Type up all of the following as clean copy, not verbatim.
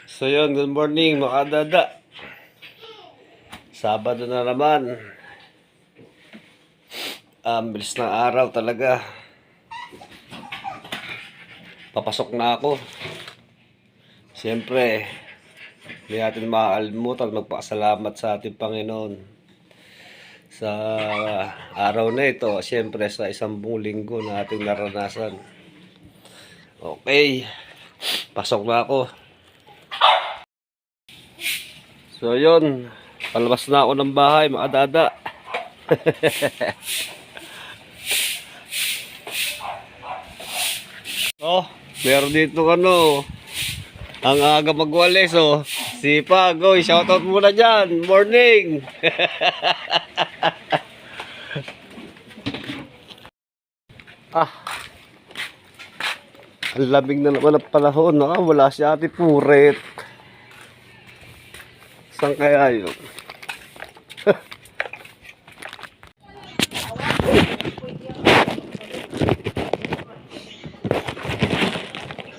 So yun, good morning mga dada. Sabado na naman. Bilis ng araw talaga. Papasok na ako. Siyempre, hindi natin makakalimutan magpasalamat sa ating Panginoon sa araw na ito. Siyempre, sa isang buong linggo na ating naranasan. Okay, pasok na ako. So yun, palabas na ako ng bahay mga dada. Oh, meron dito ang aga magwalis si Pagoy, shoutout muna dyan, morning. Ang lamig na naman ang panahon, wala si Ate Puret. Saan kaya yun?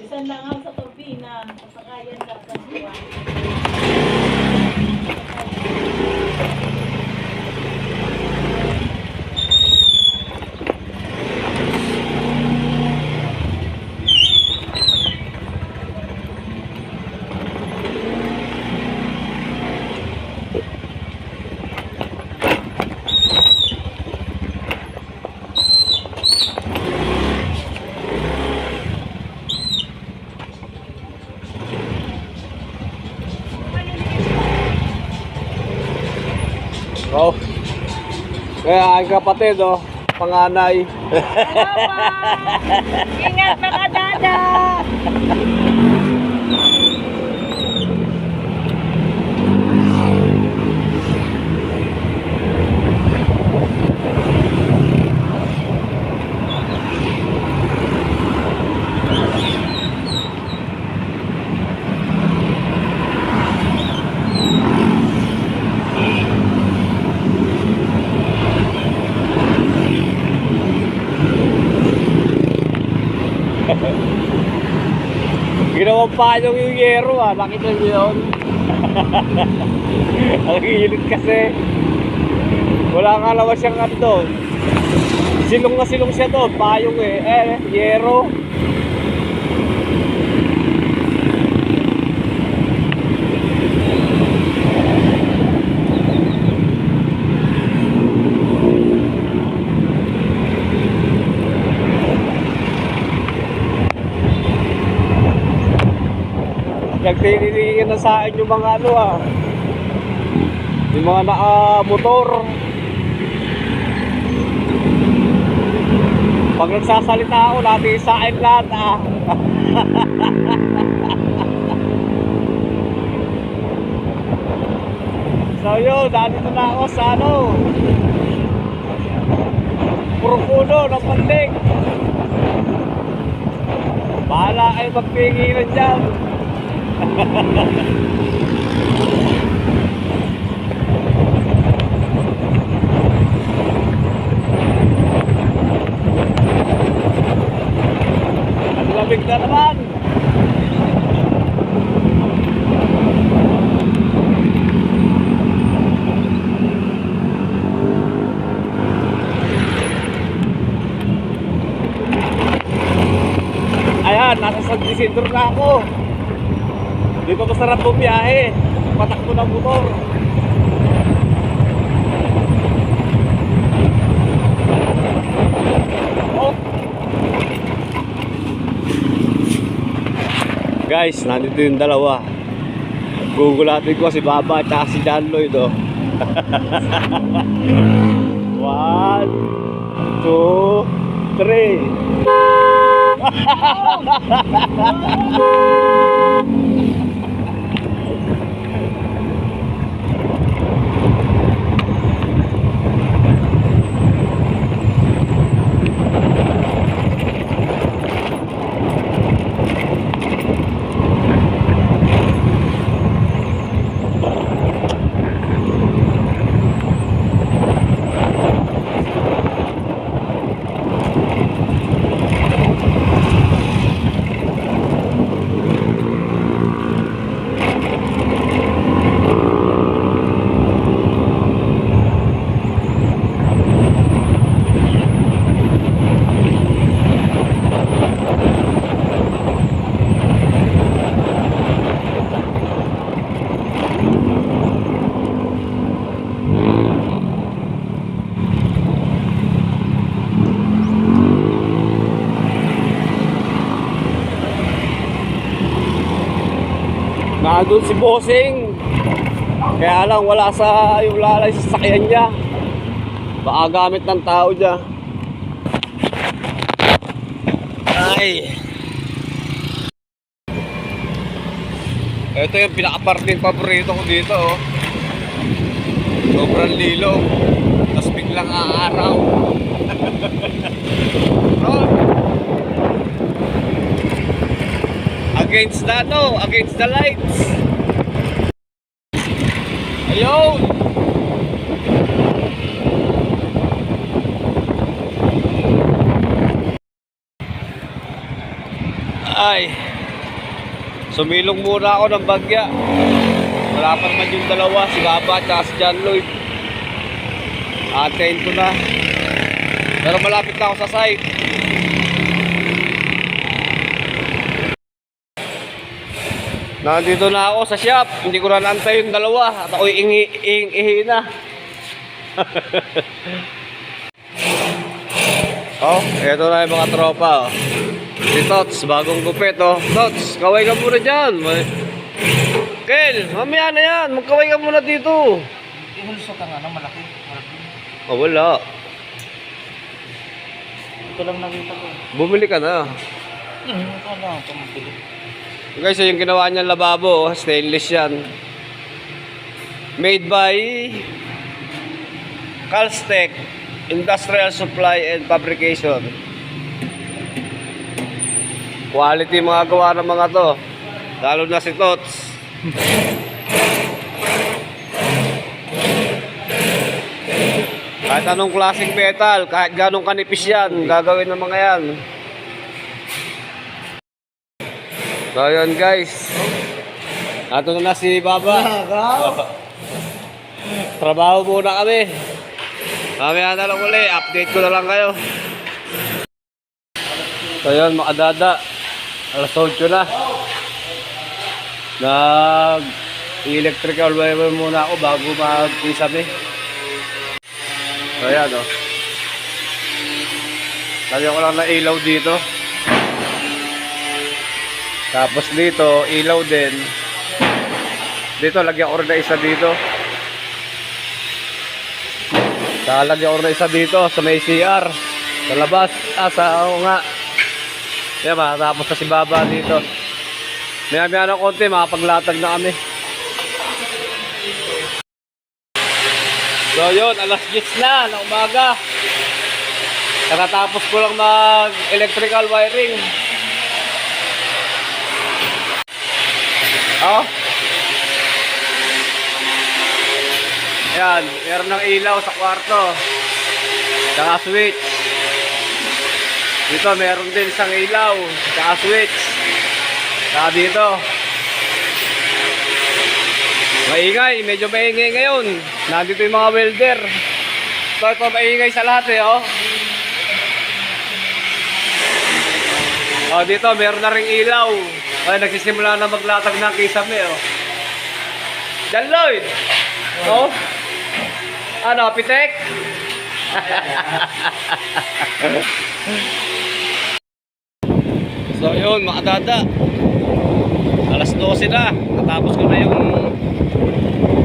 Isang lang ako sa turbina, pasakayan sa kasuwa. Oh. Kaya ang kapatid panganay. Ingat mga dada! Ginawang panyong yung yero nakita niyo yun? Ang hilit kasi. Wala nga naman siyang doon. Silong na silong siya doon, payong yero. Nagtininingin na sa akin yung mga yung mga motor. Pag nagsasalita ako, natin sa akin lahat So yun, dito na ako sa puro puno ng pandig. Bahala kayo magpingilan dyan. Ang lamig na naman. Ayan, nasa San Isidro na ako. Dito masarap bumiyahe. Patakbo ng motor. Oh. Guys, nandito yung dalawa. Gugulatin ko si Baba at si John Lloyd 1, 2, 3. Nandun si Bossing. Kaya lang wala sa yung lalay sa sasakyan niya. Baka gamit ng tao niya. Ay. Ito yung pinaka-parting paborito ko dito, oh. Sobrang lilo. Tapos biglang aaraw. Oh. Against the against the lights. Ayun. Ay. Sumilong muna ako ng bagya. Wala pa naman yung dalawa, si Baba at si John Lloyd. Antayin ko na. Pero malapit na ako sa site. Nandito na ako sa shop. Hindi ko na naantay yung dalawa. At ako'y ihi na. Oh, eto na yung mga tropa, oh. Si Tots, bagong gupit, oh. Tots, kaway ka muna dyan. Kel, mamaya na yan. Magkaway ka muna dito. Ihulso ka nga, malaki. Oh, wala. Ito lang nakita ko. Bumili ka na. Ito lang, pamabili. Guys, so yung ginawa niyang lababo, stainless yan. Made by Calstech Industrial Supply and Fabrication. Quality mga gawa ng mga to. Lalo na si Tots. Kahit anong klaseng metal, kahit ganong kanipis yan, gagawin ng mga yan. So yun guys. Ato na si Baba. Trabaho muna kami. Mamaya na lang uli, update ko na lang kayo. So yun mga dada, alas 8 na. Nag-electrical wire muna ako bago mag-kisame. So yan o. Lagyan ko lang na ilaw dito. Tapos dito, ilaw din. Dito, lagyan ko rin na isa dito. Lagyan ko rin na isa dito sa may CR. Sa labas. Sa nga. Yan ba, tapos na si Baba dito. Maya-maya ng konti, makapaglatag na kami. So yun, alas 10 na umaga. Nakatapos ko lang mag-electrical wiring. Oh. Ayan, meron ng ilaw sa kwarto. Saka switch. Dito meron din isang ilaw. Saka switch. Saka dito. Maingay, medyo maingay ngayon. Nandito yung mga welder. So ito maingay sa lahat eh, oh. Oh, dito meron na ring ilaw. Ay, nagsisimula na maglatag ng kisame, oh. John Lloyd! Oh? Ano, pitek? So, yun, mga dada. Alas 12 na. Natapos ko na yung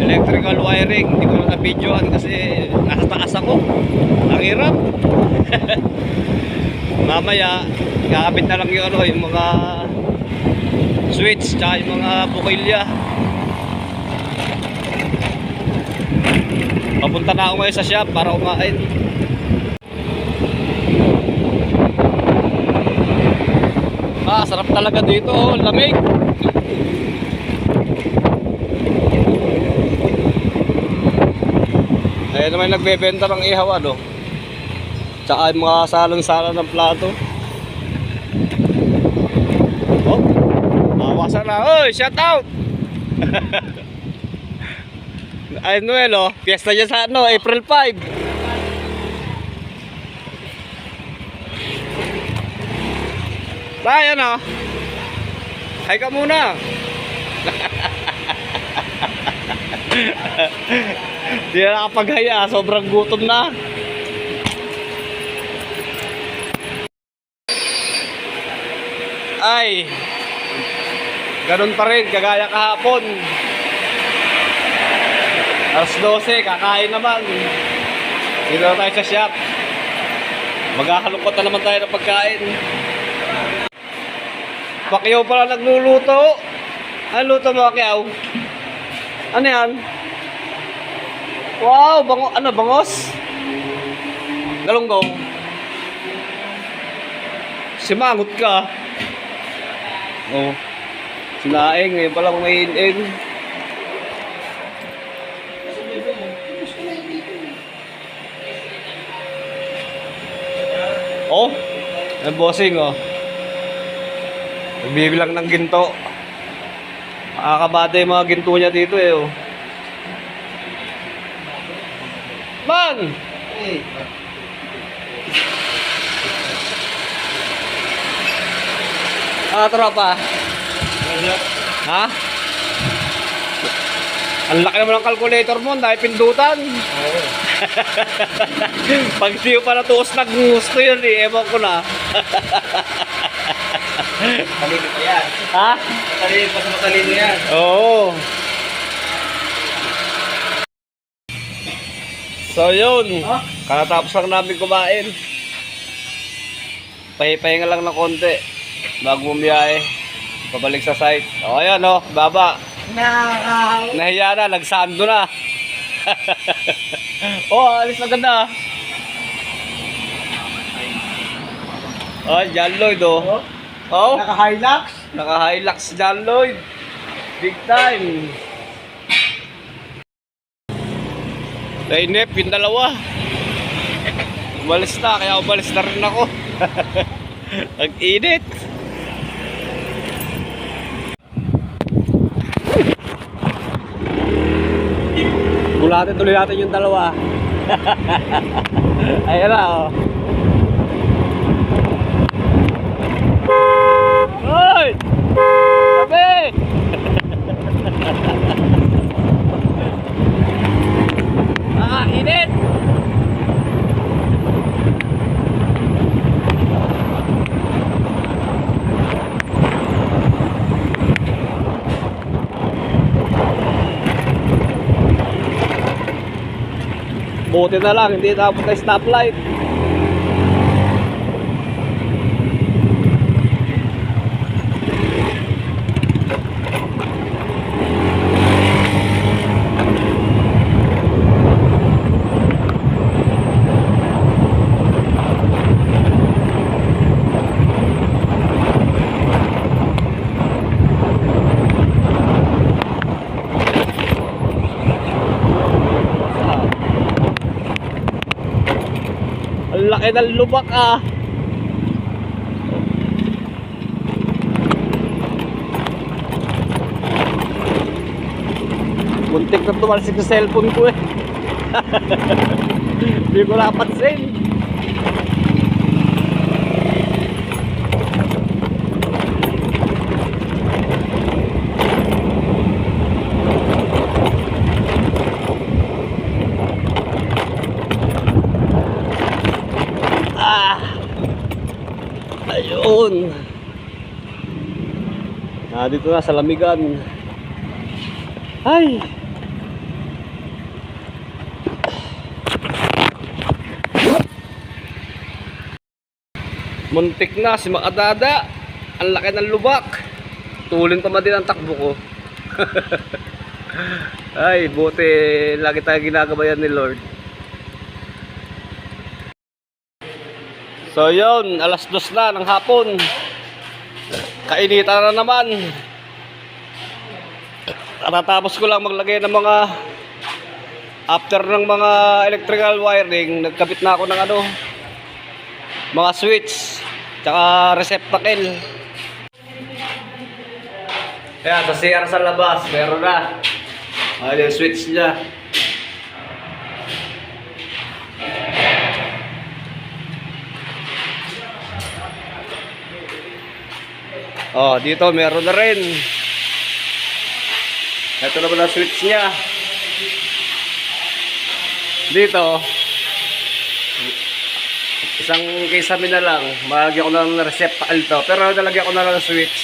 electrical wiring. Hindi ko na na-videoan kasi nasa taas ako. Ang hirap. Mamaya, kakabit na lang yung, ano, yung mga switch tsaka yung mga bukilya. Papunta na ako ngayon sa shop para kumain. Sarap talaga dito, oh, lamig. Ayan naman nagbebenta ng ihaw, ano. Tsaka yung mga salon-salon ng plato. Oh, mawasan na. Oy, shout out! Ay, Noel, oh. Fiesta niya sa, ano, April 5. Ayan, oh. Hay ka muna. Di na nakapaghaya. Sobrang gutom na. Ay. ganun pa rin, kagaya kahapon. Alas 12, kakain naman. Dito na tayo sa shop. Magkakalungkot na naman tayo ng pagkain. Pakyaw pala nagluluto. Ano luto mo, Pakyaw? Ano yan? Wow, ano, bangos? Galunggong. Simangot ka. Oh. Sinaing, ngayon palang mahin-in. Oh, ang bossing oh. Nagbibilang ng ginto. Makakabada yung mga ginto niya dito eh oh. Man! Tropa. Ha? Ang laki naman ng calculator mo, dahil pindutan. Oo. Pag di pa natuos ng gusto yun eh, ewan ko na. Matalino pa yan. Ha? Matalino pa sa matalino yan. Oo. So yun, katatapos lang namin kumain. Pahipahinga lang ng konti bago bumiyahe. Pabalik sa site. O ayan o, baba. Nahiya na, nagsando na. Oh, alis na ganda. Oh, John Lloyd oh. Oh, Naka-Hilux? naka-Hilux John Lloyd. Big time. Nainip yung dalawa. Umalis na, kaya umalis na rin ako. Ang init. Bulatin tuloy natin yung dalawa. Ayan na oh. Hoy! Sabi! Init! Buti na lang, hindi tapos na stoplight. Ang laki ng lubak ah. Muntik na tumalsik sa cellphone ko eh. Hindi ko napansin. Ayun. Dito na sa lamigan. Ay. Muntik na si Makadada. Ang laki ng lubak. Tulin pa man din ang takbo ko. Ay, buti lagi tayo ginagabayan ni Lord. So yun, alas 2 na ng hapon. Kainitan na naman. Katatapos ko lang maglagay ng mga after ng mga electrical wiring, nagkabit na ako ng ano, mga switch tsaka receptacle. Kaya sa CR sa labas, meron na. Ayun yung switch niya. Oh, dito meron na rin. Ito naman ang switch niya. Dito, isang kisame na lang. Malagyan ko na ng receptacle to. Pero nalagyan ko na lang ng switch.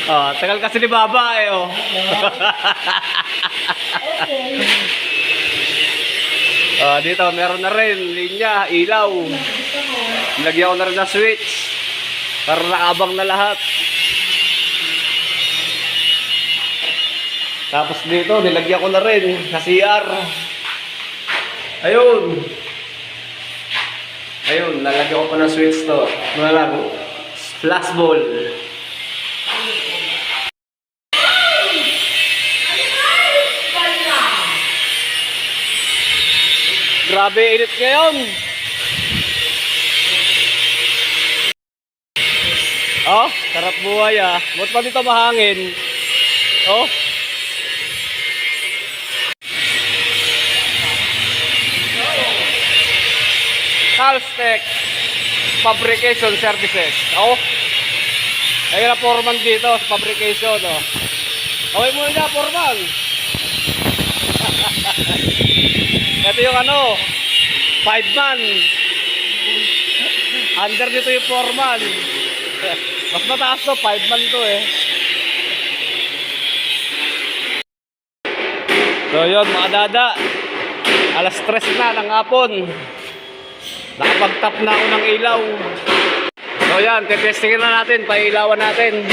Oh, tagal kasi ni Baba eh, oh. Okay. Dito, meron na rin, linya, ilaw. Nilagyan ko na rin ng switch. Para nakabang na lahat. Tapos dito, nilagyan ko na rin sa CR. Ayun. Ayun, nalagyan ko pa ng switch to. Ano lang, flash ball. Grabe init ngayon. Oh, sarap buhay ah. Buat pa dito mahangin. Oh. Calstech Fabrication Services. Oh. Ayun na foreman dito sa fabrication, oh. Okay muna niya, foreman. Ito yung ano, 5-man. Under dito yung foreman. Mas mataas to, 5-man to eh. So yun mga dada, alas 3 na ng hapon. Nakapag-tap na ako ng ilaw. So yan, tetestingin na natin, pailawan natin.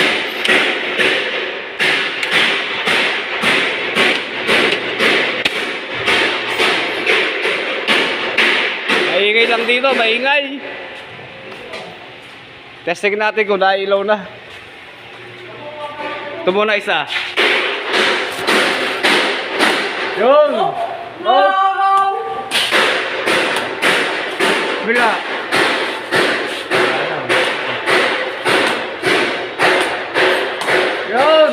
Maingay lang dito, maingay. Testing natin kung nailaw na. Ito muna isa. Yun! Oh! Bila! Yun!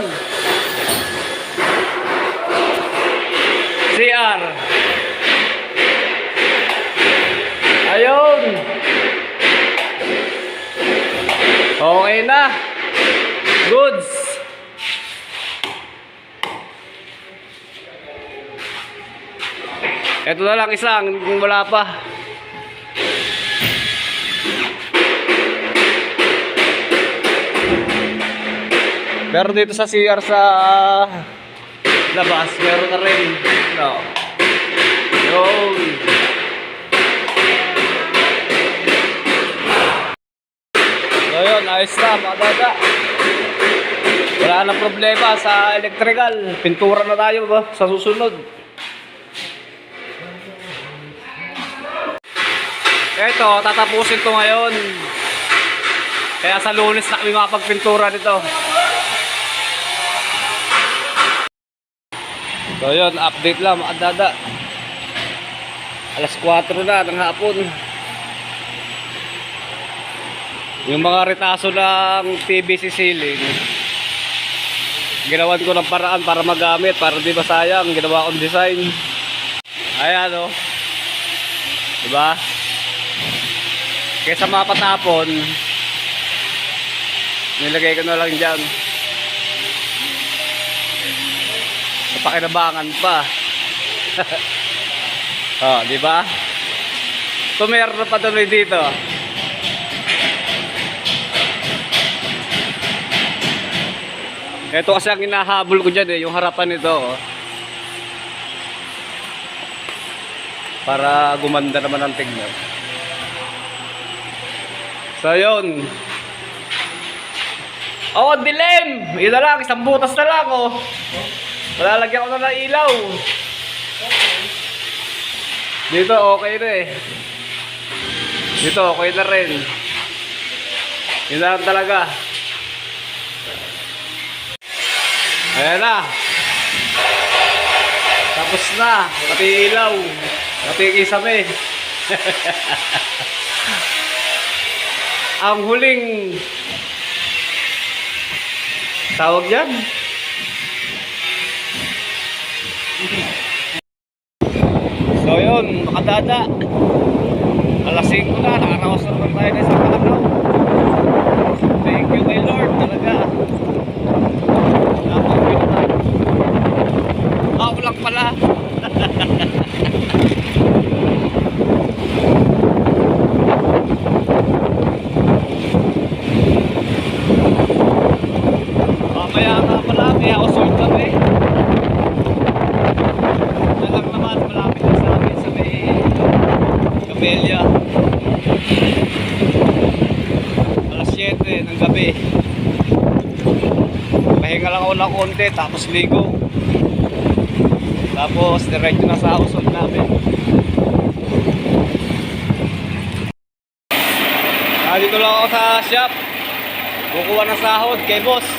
CR! Ayun! Okay na! Goods! Ito na lang isang, wala pa. Pero dito sa CR sa labas, meron na rin. No. Yun. So yun, ayos na mga dada. Wala nang problema sa electrical. Pintura na tayo ba sa susunod. Ito, tatapusin ko ngayon. Kaya sa Lunes na kami makapagpintura nito. So yun, update lang mga dada. Alas 4 na ng hapon. Yung mga retaso ng PVC ceiling, ginawan ko ng paraan para magamit, para di ba sayang, ginawa kong design. Ayan o. Diba? Kaysa mapatapon, nilagay ko na lang dyan. Pakinabangan pa. Oh, di ba? So meron na patuloy dito. Ito kasi ang hinahabol ko dyan eh, yung harapan nito. Oh. Para gumanda naman ang tingnan. So yun. Oh, dilim! Yun na lang, isang butas na lang oh. Malalagyan ko na ng ilaw. Dito okay na eh. Dito okay na rin. Yun na lang talaga. Ayan na. Tapos na. Pati ilaw. Pati kisame. Ang huling tawag yan. So yun, makadada. Alas 5 na, nakarawas na naman tayo na isang araw. Thank you kay Lord talaga. Napag-win na. Ako lang pala. Pahinga lang ako ng konti, tapos ligo. Tapos diretso na sa household namin. Dito lang ako sa shop. Kukuha ng sahod kay boss.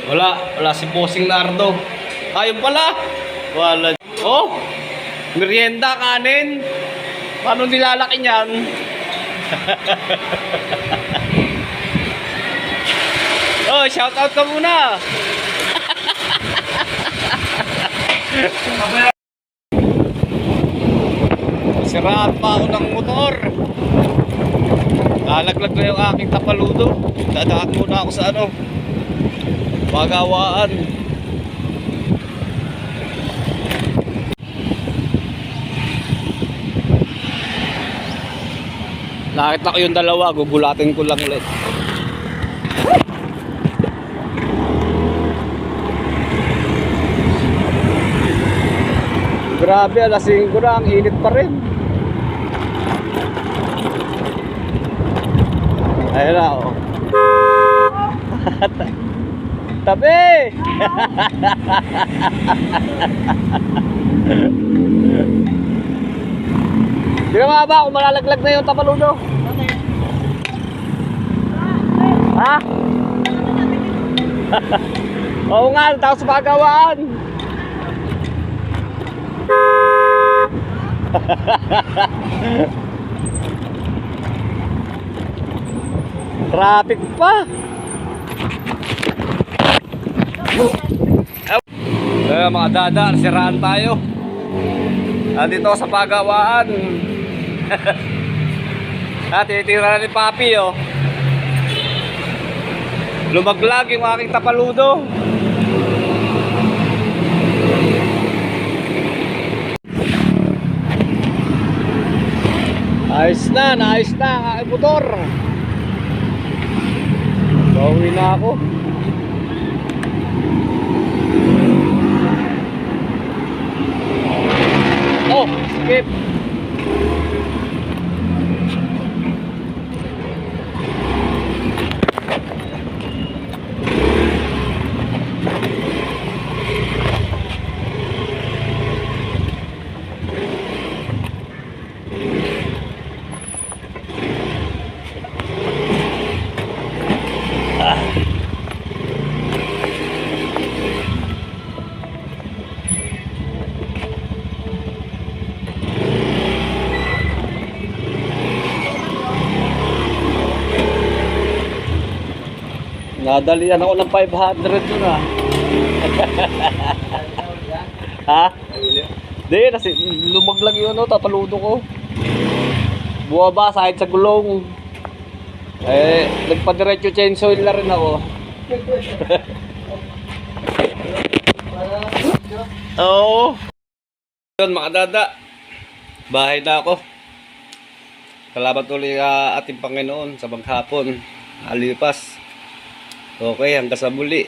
Wala si Bossing Nardo. Ayun pala. Wala. Oh, merienda, kanin. Paano nilalaki niyan? Oh, shout out ka muna. Siraan pa ako ng motor. Lalaglag na yung aking tapaludo. Dadaan muna ako sa Pagawaan. Nakita ko yung dalawa, gugulatin ko lang ulit. Grabe, alas 5 na, ang init pa rin. Ayun na, oh. Tabi! Di ka ba kung malalaglag na yung tapaludo? Ha? Oo nga, tapos pagawaan. Traffic pa. Mga dada, siraan tayo. Dito sa pagawaan. Tinitira ni Papi, oh. Lumaglag yung aking tapaludo. Naayos na ang aking motor. Pauwi na ako. Oh, skip. Nadalian ako ng 500 dun, ha. Ha? Di, lumaglag yun, tapaludo ko. Buwaba kahit sa gulong. Nagpadiretso chainsaw na rin ako. Oo. Yun, mga dada. Bahay na ako. Salamat ulit ating Panginoon sa maghapon. Alipas. Okay, hanggang sa muli.